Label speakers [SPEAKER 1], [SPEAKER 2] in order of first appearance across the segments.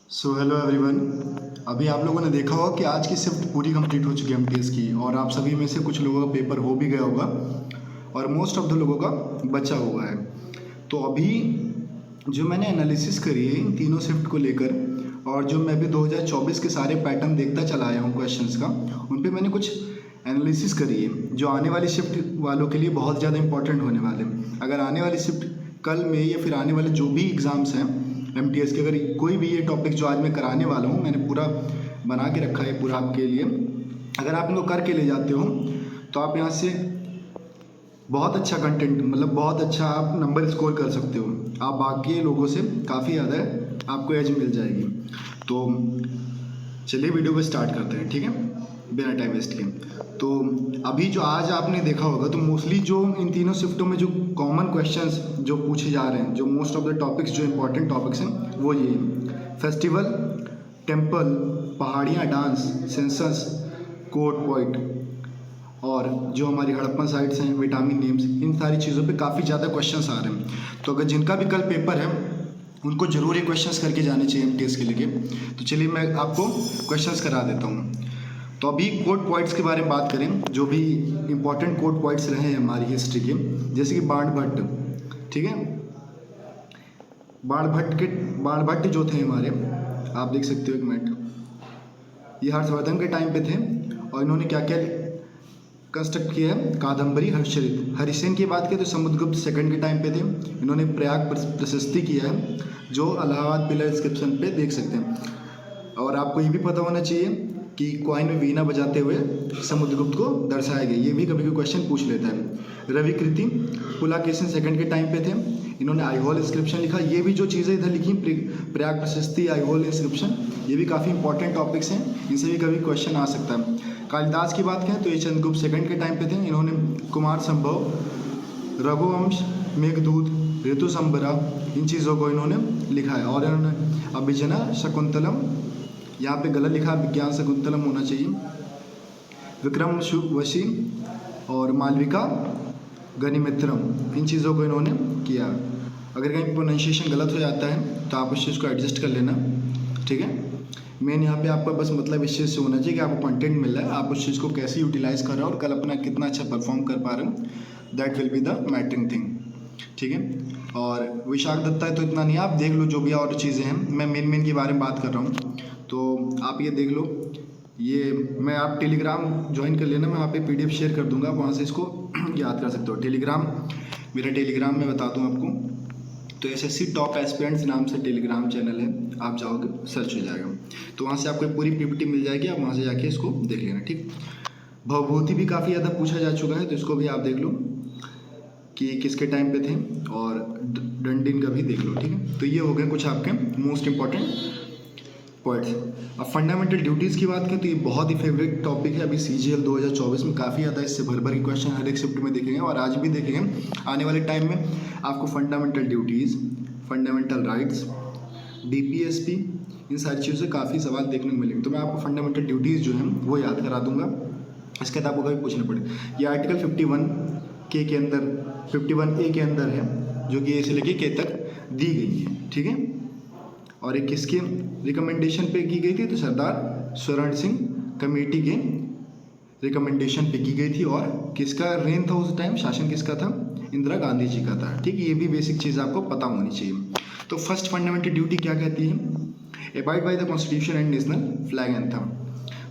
[SPEAKER 1] So hello everyone. अभी आप लोगों ने देखा होगा कि आज की शिफ्ट पूरी कंप्लीट हो चुकी है एमटीएस की, और आप सभी में से कुछ लोगों का पेपर हो भी गया होगा और मोस्ट ऑफ द लोगों का बचा हुआ है। तो अभी जो मैंने एनालिसिस करी है इन तीनों शिफ्ट को लेकर, और जो मैं भी 2024 के सारे पैटर्न देखता चला आया हूँ क्वेश्चंस का, उन पे मैंने कुछ एनालिसिस करी है जो आने वाली शिफ्ट वालों के लिए बहुत ज़्यादा इंपॉर्टेंट होने वाले हैं। अगर आने वाली शिफ्ट कल में या फिर आने वाले जो भी एग्ज़ाम्स हैं एमटीएस के, अगर कोई भी ये टॉपिक जो आज मैं कराने वाला हूँ मैंने पूरा बना के रखा है पूरा आपके लिए, अगर आप इनको करके ले जाते हो तो आप यहाँ से बहुत अच्छा कंटेंट, मतलब बहुत अच्छा आप नंबर स्कोर कर सकते हो। आप बाकी लोगों से काफ़ी ज़्यादा आपको एज मिल जाएगी। तो चलिए वीडियो को स्टार्ट करते हैं, ठीक है, बिना टाइम वेस्ट के। तो अभी जो आज आपने देखा होगा तो मोस्टली जो इन तीनों शिफ्टों में जो कॉमन क्वेश्चंस जो पूछे जा रहे हैं, जो मोस्ट ऑफ द टॉपिक्स जो इंपॉर्टेंट टॉपिक्स हैं वो ये हैं: फेस्टिवल, टेम्पल, पहाड़ियाँ, डांस, सेंसस, कोड पॉइंट, और जो हमारी हड़प्पन साइट्स हैं, विटामिन नेम्स, इन सारी चीज़ों पे काफ़ी ज़्यादा क्वेश्चंस आ रहे हैं। तो अगर जिनका भी कल पेपर है उनको ज़रूर ये क्वेश्चंस करके जाने चाहिए एमटीएस के लिए। तो चलिए मैं आपको क्वेश्चंस करा देता हूँ। तो अभी कोड पॉइंट्स के बारे में बात करें, जो भी इंपॉर्टेंट कोड पॉइंट्स रहे हैं हमारी हिस्ट्री के, जैसे कि बाणभट्ट, ठीक है, बाणभट्ट जो थे हमारे, आप देख सकते हो, एक मिनट, ये हर्षवर्धन के टाइम पे थे और इन्होंने क्या क्या कंस्ट्रक्ट किया है, कादम्बरी, हर्षचरित। हरिसेन की बात करें तो समुद्रगुप्त सेकंड के टाइम पे थे, इन्होंने प्रयाग प्रशस्ति किया है जो इलाहाबाद पिलर इंस्क्रिप्शन पे देख सकते हैं। और आपको ये भी पता होना चाहिए कि कॉइन में वीणा बजाते हुए समुद्रगुप्त को दर्शाया गया, ये भी कभी कभी क्वेश्चन पूछ लेता है। रविकृति पुलाकेशिन सेकंड के टाइम पे थे, इन्होंने आईहोल इंस्क्रिप्शन लिखा। ये भी जो चीज़ें इधर लिखी, प्रयाग प्रशस्ति, आईहोल इंस्क्रिप्शन, ये भी काफ़ी इंपॉर्टेंट टॉपिक्स हैं, इनसे भी कभी क्वेश्चन आ सकता है। कालिदास की बात करें तो ये चंद्रगुप्त सेकंड के टाइम पे थे, इन्होंने कुमार संभव, रघुवंश, मेघदूत, ऋतुसंबरा, इन चीज़ों को इन्होंने लिखा है। और इन्होंने अभिजना शकुंतलम, यहाँ पे गलत लिखा, विज्ञान शकुंतलम होना चाहिए, विक्रम वशी और मालविका गनिमित्रम, इन चीज़ों को इन्होंने किया। अगर कहीं प्रोनाउंसिएशन गलत हो जाता है तो आप उस चीज़ को एडजस्ट कर लेना, ठीक है। मेन यहाँ पे आपका बस मतलब इस चीज़ से होना चाहिए कि आपको कंटेंट मिल रहा है, आप उस चीज़ को कैसे यूटिलाइज़ कर रहे हो और कल अपना कितना अच्छा परफॉर्म कर पा रहे हो, that will be the mattering thing, ठीक है। और विशाख दत्ता है तो इतना नहीं, आप देख लो जो भी और चीज़ें हैं, मैं मेन के बारे में बात कर रहा हूँ, तो आप ये देख लो। ये मैं, आप टेलीग्राम ज्वाइन कर लेना, मैं वहाँ पे पीडीएफ शेयर कर दूँगा, आप वहाँ से इसको याद कर सकते हो। टेलीग्राम, मेरा टेलीग्राम मैं बता दूँ आपको, तो एसएससी टॉप एस्पिरेंट्स नाम से टेलीग्राम चैनल है, आप जाओगे सर्च हो जाएगा, तो वहाँ से आपको पूरी पीपीटी मिल जाएगी, आप वहाँ से जाके इसको देख लेना, ठीक। भवभूति भी काफ़ी ज़्यादा पूछा जा चुका है, तो इसको भी आप देख लो कि किसके टाइम पे थे, और डंडिन का भी देख लो, ठीक है। तो ये हो गए कुछ आपके मोस्ट इंपॉर्टेंट पॉइंट्स। अब फंडामेंटल ड्यूटीज़ की बात करें तो ये बहुत ही फेवरेट टॉपिक है। अभी सीजीएल 2024 में काफ़ी ज़्यादा इससे भर के क्वेश्चन हर एक शिफ्ट में देखेंगे, और आज भी देखेंगे। आने वाले टाइम में आपको fundamental duties, fundamental rights, DPSP, इन सारी चीज़ों से काफ़ी सवाल देखने को मिलेंगे। तो मैं आपको फंडामेंटल ड्यूटीज़ जो हैं वो याद करा दूंगा, इसके बाद आपको कभी पूछना पड़े। ये आर्टिकल 51 के अंदर, 51A के अंदर है, जो कि ए से लेके के तक दी गई है, ठीक है। और एक किसके रिकमेंडेशन पे की गई थी, तो सरदार स्वर्ण सिंह कमेटी के रिकमेंडेशन पे की गई थी। और किसका रेन था उस टाइम, शासन किसका था, इंदिरा गांधी जी का था, ठीक है। ये भी बेसिक चीज़ आपको पता होनी चाहिए। तो फर्स्ट फंडामेंटल ड्यूटी क्या कहती है, abide by the constitution and national flag anthem.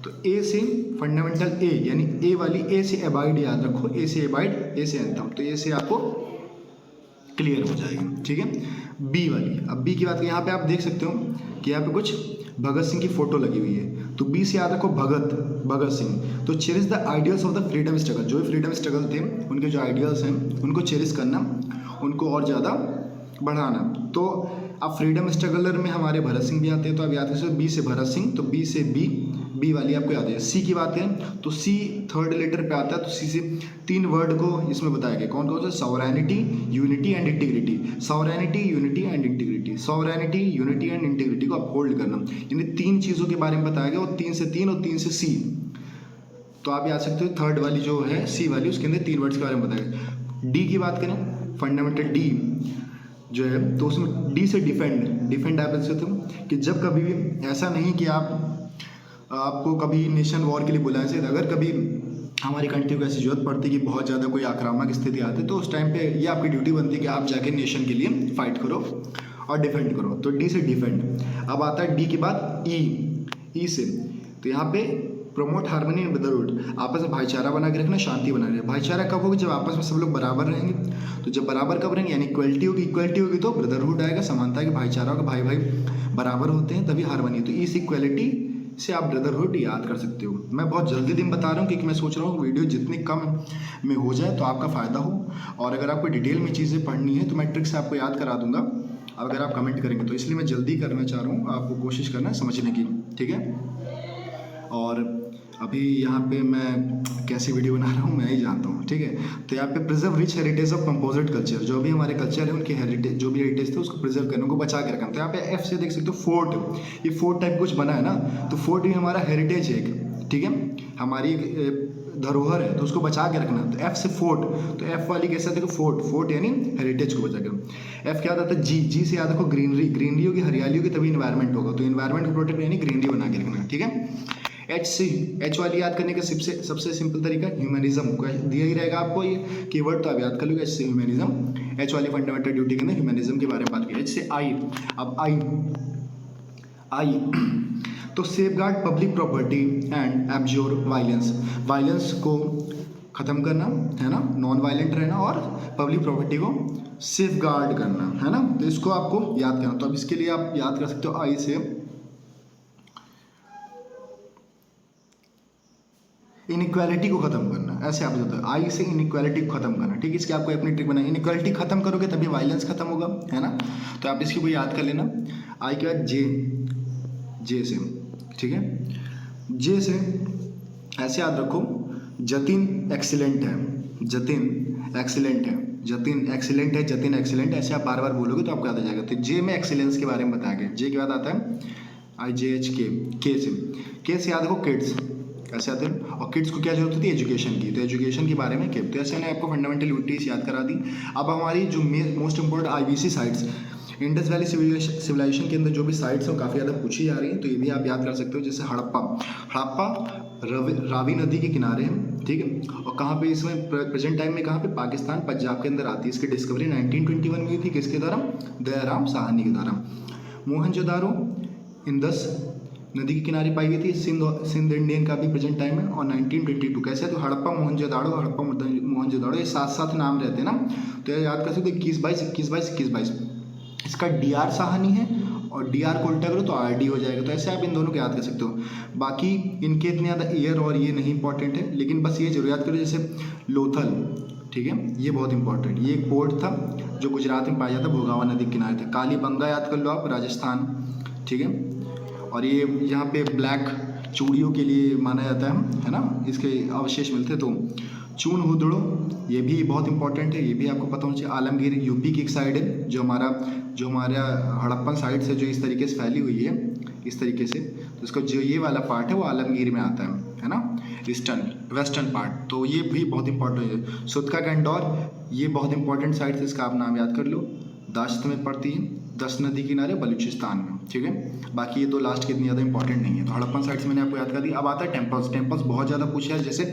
[SPEAKER 1] तो ए से फंडामेंटल ए, यानी ए वाली, ए से अबाइड याद रखो, ए से अबाइड, ए से एंथम, तो ए से आपको क्लियर हो जाएगी, ठीक है। बी वाली, अब बी की बात करें, यहाँ पे आप देख सकते हो कि यहाँ पे कुछ भगत सिंह की फोटो लगी हुई है, तो बी से याद रखो भगत सिंह। तो cherish the ideals of the freedom struggle, जो फ्रीडम स्ट्रगल थे उनके जो आइडियल्स हैं उनको चेरिश करना, उनको और ज़्यादा बढ़ाना। तो अब फ्रीडम स्ट्रगलर में हमारे भगत सिंह भी आते हैं, तो आप याद रखिए बी से भगत सिंह, तो बी से बी वाली आपको याद है। सी की बात करें तो सी थर्ड लेटर पे आता है, तो सी से 3 वर्ड को इसमें बताया गया, कौन कौन से, sovereignty, unity and integrity. Sovereignty, unity and integrity, sovereignty, unity and integrity को अपहोल्ड करना, यानी 3 चीज़ों के बारे में बताया गया, और 3 से 3 और 3 से सी। तो आप याद सकते हो थर्ड वाली जो है सी वाली, उसके अंदर 3 वर्ड्स के बारे में बताया गया। डी की बात करें, फंडामेंटल डी जो है, तो उसमें डी से डिफेंड, डिफेंड आप देख सकते हो कि जब कभी भी ऐसा नहीं कि आपको कभी नेशन वॉर के लिए बुलाया जाए, अगर कभी हमारी कंट्री को ऐसी जरूरत पड़ती है कि बहुत ज़्यादा कोई आक्रामक स्थिति आती है, तो उस टाइम पे ये आपकी ड्यूटी बनती है कि आप जाके नेशन के लिए फाइट करो और डिफेंड करो। तो डी से डिफेंड। अब आता है डी के बाद ई से, तो यहाँ पे प्रमोट हार्मनी एंड ब्रदरहुड, आपस में भाईचारा बना के रखना, शांति बना रहे। भाईचारा कब होगा? जब आपस में सब लोग बराबर रहेंगे। तो जब बराबर कब रहेंगे, यानी इक्वलिटी होगी, इक्वलिटी होगी तो ब्रदरहुड आएगा, समानता की भाईचारा होगा, भाई भाई बराबर होते हैं तभी हार्मनी। तो इस इक्वलिटी से आप ब्रदरहुड याद कर सकते हो। मैं बहुत जल्दी दिन बता रहा हूँ क्योंकि मैं सोच रहा हूँ वीडियो जितनी कम में हो जाए तो आपका फ़ायदा हो, और अगर आपको डिटेल में चीज़ें पढ़नी है तो मैं ट्रिक से आपको याद करा दूंगा अगर आप कमेंट करेंगे तो, इसलिए मैं जल्दी करना चाह रहा हूँ, आपको कोशिश करना है समझने की, ठीक है। और अभी यहाँ पे मैं कैसी वीडियो बना रहा हूँ मैं ही जानता हूँ, ठीक है। तो यहाँ पे preserve rich heritage of composite culture, जो भी हमारे कल्चर है उनके हेरिटेज, जो भी हेरिटेज थे उसको प्रिजर्व करने को बचा के रखना। तो यहाँ पे एफ से देख सकते हो फोर्ट, ये फोर्ट टाइप कुछ बना है ना, तो फोर्ट भी हमारा हेरिटेज है एक, ठीक है, हमारी धरोहर है, तो उसको बचा के रखना। तो एफ से फोर्ट, तो एफ वाली कैसे देखो फोर्ट यानी हेरिटेज को बचा के। एफ क्या आता है? जी से याद रखो ग्रीनरी, ग्रीनरी होगी, हरियाली होगी तभी इन्वायरमेंट होगा, तो इन्वायरमेंट को प्रोटेक्ट यानी ग्रीनरी बना के रखना, ठीक है। एच वाली याद करने का सबसे सिंपल तरीका ह्यूमनिज्म को दिया ही रहेगा आपको, ये कीवर्ड तो आप याद कर लोगे, एच से ह्यूमनिज्म। एच वाली फंडामेंटल ड्यूटी के अंदर ह्यूमनिज्म के बारे में बात की। एच से आई, अब I to safeguard public property and abjure violence, violence को ख़त्म करना है ना, नॉन वायलेंट रहना और पब्लिक प्रॉपर्टी को सेफगार्ड करना है ना, तो इसको आपको याद करना। तो अब इसके लिए आप याद कर सकते हो आई से इनइक्वालिटी को खत्म करना, ऐसे आप बताओ आई से इनइक्वालिटी को खत्म करना, ठीक है। इसकी आपको अपनी ट्रिक बनाई, इनइक्वालिटी खत्म करोगे तभी वायलेंस खत्म होगा, है ना। तो आप इसकी को याद कर लेना। आई के बाद जे से, ठीक है, जे से ऐसे याद रखो जतिन एक्सीलेंट है, जतिन एक्सीलेंट है, जतिन एक्सीलेंट है, जतिन एक्सीलेंट है, ऐसे आप बार बार बोलोगे तो आपको याद आ जाएगा। तो जे में एक्सीलेंस के बारे में बताया गया। जे के बाद आता है IJH के से याद रखो किड्स, ऐसे आते हैं। और किड्स को क्या जरूरत होती है? एजुकेशन की, तो एजुकेशन के बारे में तो ऐसे मैंने आपको फंडामेंटल यूनिटीज याद करा दी। अब हमारी जो most important IBC sites, Indus valley civilisation के अंदर जो भी साइट्स हैं काफ़ी ज़्यादा पूछी जा रही हैं, तो ये भी आप याद कर सकते हो। जैसे हड़प्पा रावी नदी के किनारे है, ठीक है, और कहाँ पे इसमें प्रेजेंट टाइम में कहाँ पे? पाकिस्तान पंजाब के अंदर आती है। इसकी डिस्कवरी 1921 में हुई थी, किसके द्वारा? दयाराम साहनी के द्वारा। मोहनजोदारो इंदस नदी के किनारे पाई गई थी, सिंध इंडियन का भी प्रेजेंट टाइम है, और 1922 कैसे? तो हड़प्पा मोहनजोदाड़ो ये साथ साथ नाम रहते हैं ना, तो याद कर सकते 21-22 इसका DR साहनी है, और DR को उल्टा करो तो RD हो जाएगा। तो ऐसे आप इन दोनों को याद कर सकते हो। बाकी इनके इतने ज़्यादा ईयर और ये नहीं इंपॉर्टेंट है, लेकिन बस ये जरूर याद करो, जैसे लोथल, ठीक है, ये बहुत इंपॉर्टेंट, ये एक पोर्ट था जो गुजरात में पाया जाता, भोगावा नदी के किनारे था। कालीबंगा याद कर लो आप, राजस्थान, ठीक है, और ये यहाँ पे ब्लैक चूड़ियों के लिए माना जाता है ना, इसके अवशेष मिलते हैं। तो चून हुदड़ो ये भी बहुत इंपॉर्टेंट है, ये भी आपको पता होना चाहिए। आलमगीर यूपी की एक साइड है, जो हमारा हड़प्पन साइड से जो इस तरीके से फैली हुई है, इस तरीके से, तो इसका जो ये वाला पार्ट है वो आलमगीर में आता है ना, वेस्टर्न पार्ट, तो ये भी बहुत इंपॉर्टेंट है। सुतका गंडौर ये बहुत इंपॉर्टेंट साइड है, इसका आप नाम याद कर लो, दाश्त में पड़ती है, 10 नदी किनारे बलूचिस्तान में, ठीक है। बाकी ये दो लास्ट के इतनी ज़्यादा इंपॉर्टेंट नहीं है। तो हड़प्पन साइड से मैंने आपको याद कर दिया। अब आता है टेम्पल्स बहुत ज़्यादा पूछा है, जैसे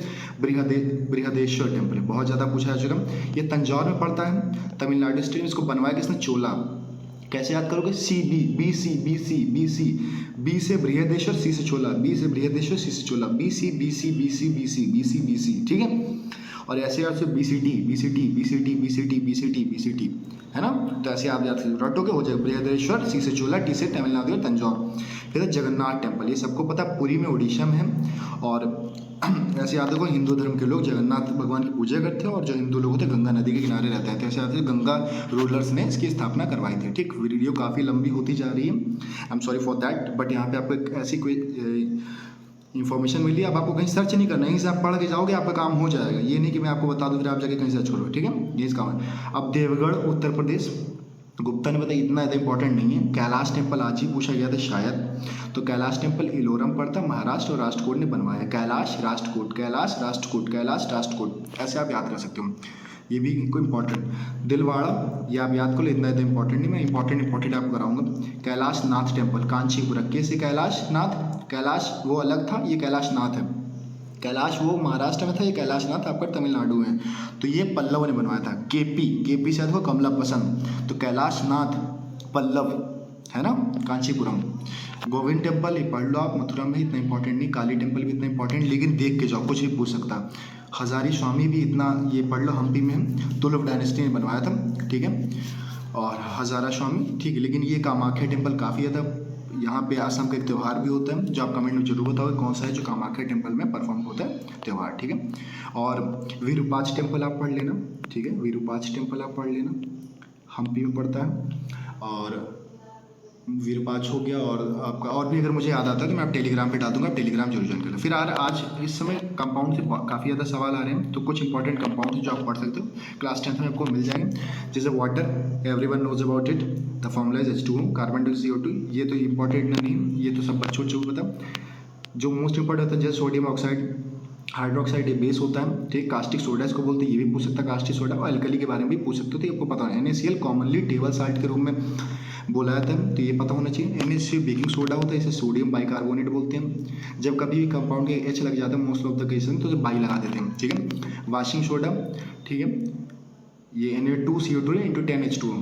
[SPEAKER 1] बृहदेश्वर टेम्पल है, बहुत ज़्यादा पूछा है चुका। ये तंजौर में पड़ता है, तमिलनाडु स्टेट में। इसको बनवाया किसने? चोला। कैसे याद करोगे? बी से बृहदेश्वर, सी से चोला, बी से बृहदेश्वर, सी से चोला, BC, ठीक है। और ऐसे आपसे BCT है ना, तो ऐसे आप याद रटोगे हो जाएगा। बृहदेश्वर, सी से चोला, टी से तमिलनाडु और तंजौर। फिर जगन्नाथ टेम्पल, ये सबको पता पुरी में, उड़ीसा में है। और ऐसे याद रखो, हिंदू धर्म के लोग जगन्नाथ भगवान की पूजा करते हैं, और जो हिंदू लोग होते हैं गंगा नदी के किनारे रहते हैं। तो ऐसे याद गंगा रूलर्स ने इसकी स्थापना करवाई थी, ठीक। वीडियो काफ़ी लंबी होती जा रही है, I am sorry for that, but यहाँ पे आपको एक ऐसी कोई इन्फॉर्मेशन मिली, अब आपको कहीं सर्च नहीं करना, यहीं से आप पढ़ के जाओगे, आपका काम हो जाएगा। ये नहीं कि मैं आपको बता दूँ फिर आप जाके कहीं सर्च करो, ठीक है, ये इसका काम है। अब देवगढ़ उत्तर प्रदेश, गुप्ता ने बताया इतना ज़्यादा इंपॉर्टेंट नहीं है। कैलाश टेम्पल आज ही पूछा गया था शायद, तो कैलाश टेम्पल इलोरम पड़ता है, महाराष्ट्र, और राष्ट्रकूट ने बनवाया। कैलाश राष्ट्रकूट, ऐसे आप याद कर सकते हो। ये भी कोई इंपॉर्टेंट। दिलवाड़ा ये आप याद कर लो, इतना इंपॉर्टेंट नहीं, मैं इंपॉर्टेंट आपको कराऊंगा। कैलाश नाथ टेम्पल कांचीपुरम, कैसे कैलाश नाथ, कैलाश वो अलग था, ये कैलाश नाथ है। कैलाश वो महाराष्ट्र में था, ये कैलाश नाथ आपका तमिलनाडु में। तो ये पल्लव ने बनवाया था। केपी शायद वो कमला पसंद, तो कैलाश नाथ पल्लव है ना, कांचीपुरम। गोविंद टेम्पल ये पढ़ लो आप, मथुरा में, इतना इंपॉर्टेंट नहीं। काली टेम्पल भी इतना इंपॉर्टेंट, लेकिन देख के जाओ, कुछ भी पूछ सकता। हजारी स्वामी भी इतना, ये पढ़ लो, हम्पी में तुगलक डायनेस्टी ने बनवाया था, ठीक है। और हजारा स्वामी, ठीक है। लेकिन ये कामाख्या टेम्पल काफ़ी ज़्यादा, यहाँ पे असम का एक त्यौहार भी होता है, जो आप कमेंट में जरूर बताओगे कौन सा है जो कामाख्या टेम्पल में परफॉर्म होता है त्यौहार, ठीक है। और विरूपाक्ष टेम्पल आप पढ़ लेना, ठीक है, विरूपाक्ष टेम्पल आप पढ़ लेना, हम्पी में पड़ता है। और विरूपाक्ष हो गया, और आपका और भी अगर मुझे याद आता है तो मैं आप टेलीग्राम पे डाल दूंगा, आप टेलीग्राम जरूर ज्वाइन कर लो। फिर आज इस समय कंपाउंड से काफ़ी ज़्यादा सवाल आ रहे हैं, तो कुछ इंपॉर्टेंट कंपाउंड जो आप पढ़ सकते हो, क्लास 10th में आपको मिल जाएंगे। जैसे water, everyone knows about it, the formula is H2O, carbon dioxide CO2, ये तो इंपॉर्टेंट नहीं, ये तो सब बच्चों को पता। जो मोस्ट इंपॉर्टेंट होता है जैसे सोडियम ऑक्साइड, हाइड्रोक्साइड, ये बेस होता है, ठीक। कास्टिक सोडा इसको बोलते हैं, ये भी पूछ सकता है कास्टिक सोडा। और अल्कली के बारे में भी पूछ सकते हो, तो आपको पता है। NaCl कॉमनली टेबल साल्ट के रूप में बोला जाता है, तो ये पता होना चाहिए। NaCl बेकिंग सोडा होता है, इसे सोडियम बाइकार्बोनेट बोलते हैं। जब कभी भी कंपाउंड के H लग जाता है मोस्ट ऑफ द केस में, तो बाई लगा देते हैं, ठीक है। वाशिंग सोडा, ठीक है, ये Na2CO2 इंटू 10H2O,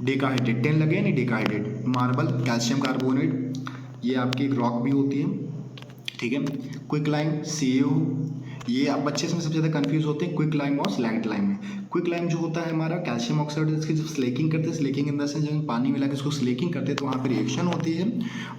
[SPEAKER 1] डेकाहाइड्रेट, 10 लगे यानी डेकाहाइड्रेट। मार्बल, कैल्शियम कार्बोनेट, ये आपकी एक रॉक भी होती है, ठीक है। क्विक लाइम, CaO, ये आप बच्चे इसमें सबसे ज़्यादा कंफ्यूज होते हैं क्विक लाइम और स्लैग्ड लाइम में। क्विक लाइम जो होता है हमारा कैल्शियम ऑक्साइड, इसकी जब स्लेकिंग करते हैं, स्लेकिंग इन द सेंस जब पानी मिला के इसको स्लेकिंग करते हैं, तो वहाँ पर रिएक्शन होती है,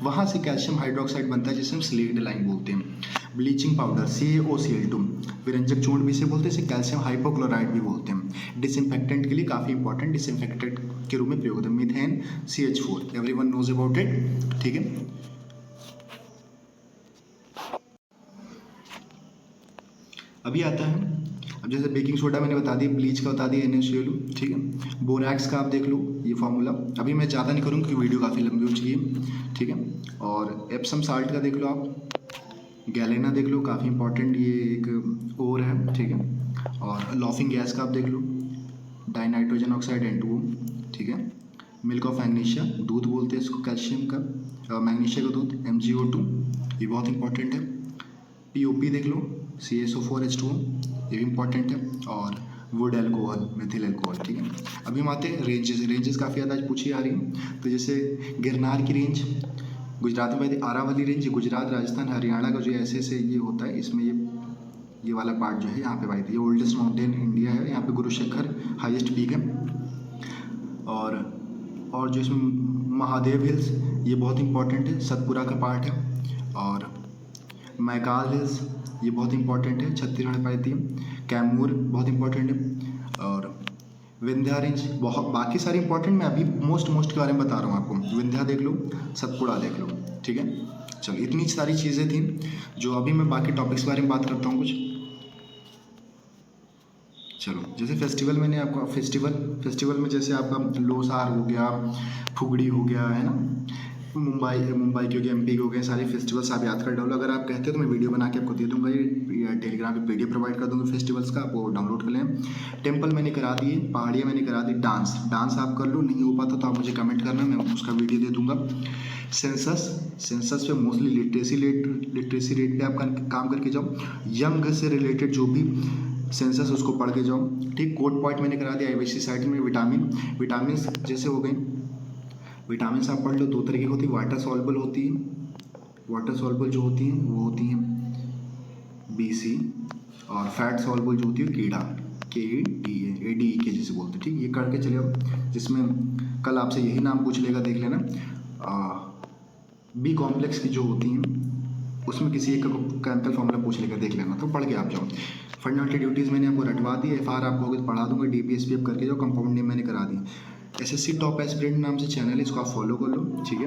[SPEAKER 1] वहाँ से कैल्शियम हाइड्रोक्साइड बनता है, जिसे हम स्लेग्ड लाइम बोलते हैं। ब्लीचिंग पाउडर, CaOCl2, विरंजक चूर्ण भी इसे बोलते हैं, इसे कैल्शियम हाइपोक्लोराइड भी बोलते हैं। डिसइंफेक्टेंट के लिए काफ़ी इंपॉर्टेंट, डिसइंफेक्टेंट के रूप में प्रयोग होता है। Methane, CH4, everyone knows about it, ठीक है। अभी आता है, अब जैसे बेकिंग सोडा मैंने बता दी, ब्लीच का बता दिया, NaCl, ठीक है। बोरैक्स का आप देख लो ये फॉर्मूला, अभी मैं ज़्यादा नहीं करूँगा क्योंकि वीडियो काफ़ी लंबी हो चुकी है, ठीक है। और एप्सम साल्ट का देख लो आप, गैलेना देख लो, काफ़ी इंपॉर्टेंट, ये एक और है, ठीक है। और लॉफिंग गैस का आप देख लो, डाइनाइट्रोजन ऑक्साइड N2O, ठीक है। मिल्क ऑफ मैग्नीशिया, दूध बोलते हैं इसको कैल्शियम का, मैग्नीशिया का दूध, MgO2, ये बहुत इंपॉर्टेंट है। POP देख लो, CaSO4H2O, ये भी इंपॉर्टेंट है। और वुड एल्कोहल, मेथिल एल्कोहल, ठीक है। अभी हम आते हैं रेंजेस काफ़ी ज़्यादा आज पूछी आ रही हैं। तो जैसे गिरनार की रेंज गुजरात में, आरावली रेंज गुजरात, राजस्थान, हरियाणा का जो ऐसे ये होता है, इसमें ये वाला पार्ट जो है यहाँ पे भाई, ये ओल्डेस्ट माउंटेन इंडिया है, यहाँ पे गुरुशिखर हाईएस्ट पीक है। और जो इसमें महादेव हिल्स, ये बहुत इंपॉर्टेंट है, सतपुरा का पार्ट है। और मैकाल हिल्स, ये बहुत इंपॉर्टेंट है, छत्तीसगढ़ में पाई थी। कैमूर बहुत इंपॉर्टेंट है। और विंध्या रेंज, बहुत बाकी सारी इंपॉर्टेंट, मैं अभी मोस्ट के बारे में बता रहा हूँ आपको। विंध्या देख लो, सतपुड़ा देख लो, ठीक है। चलो इतनी सारी चीज़ें थी, जो अभी मैं बाकी टॉपिक्स के बारे में बात करता हूँ कुछ। चलो जैसे फेस्टिवल मैंने आपको, फेस्टिवल में जैसे आपका लोसार हो गया, फुगड़ी हो गया, है ना, मुंबई के हो गए, MP के हो गए, सारे फेस्टिवल्स आप याद कर डालो। अगर आप कहते हो तो मैं वीडियो बना के आपको दे दूंगा, ये टेलीग्राम पे PDF प्रोवाइड कर दूंगा फेस्टिवल्स का, आप वो डाउनलोड कर लें। टेम्पल मैंने करा दिए, पहाड़ियाँ मैंने करा दी, डांस आप कर लो, नहीं हो पाता तो आप मुझे कमेंट करना, मैं उसका वीडियो दे दूँगा। सेंसस पे मोस्टली लिटरेसी रेट पे आप काम करके जाओ, यंग से रिलेटेड जो भी सेंसस उसको पढ़ के जाओ, ठीक। कोड पॉइंट मैंने करा दिया। IBC साइट में विटामिन जैसे हो गए, विटामिन आप पढ़ लो, 2 तरीके की होती है, वाटर सॉल्युबल होती है, वाटर सॉल्युबल जो होती हैं वो होती हैं BC, और फैट सॉल्युबल जो होती है कीड़ा, ADE जैसे बोलते हैं, ठीक। ये करके चले आओ, जिसमें कल आपसे यही नाम पूछ लेगा, देख लेना। B कॉम्प्लेक्स की जो होती हैं उसमें किसी एक केमिकल फॉर्मूला पूछ लेगा, देख लेना, तो पढ़ के आप जाओ। फंडामेंटल ड्यूटीज़ मैंने आपको रटवा दी, FR आपको होगी पढ़ा दूंगा, DPSP करके जाओ, कंपाउंड नेम मैंने करा दी। SSC टॉप एस्पिरेंट नाम से चैनल है, इसको आप फॉलो कर लो, ठीक है।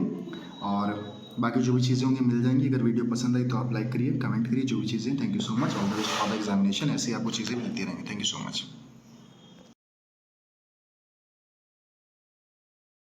[SPEAKER 1] और बाकी जो भी चीज़ें होंगी मिल जाएंगी। अगर वीडियो पसंद आई तो आप लाइक करिए, कमेंट करिए, जो भी चीज़ें। Thank you so much, all the best for the examination. ऐसे ही आपको चीज़ें मिलती रहेंगी। Thank you so much.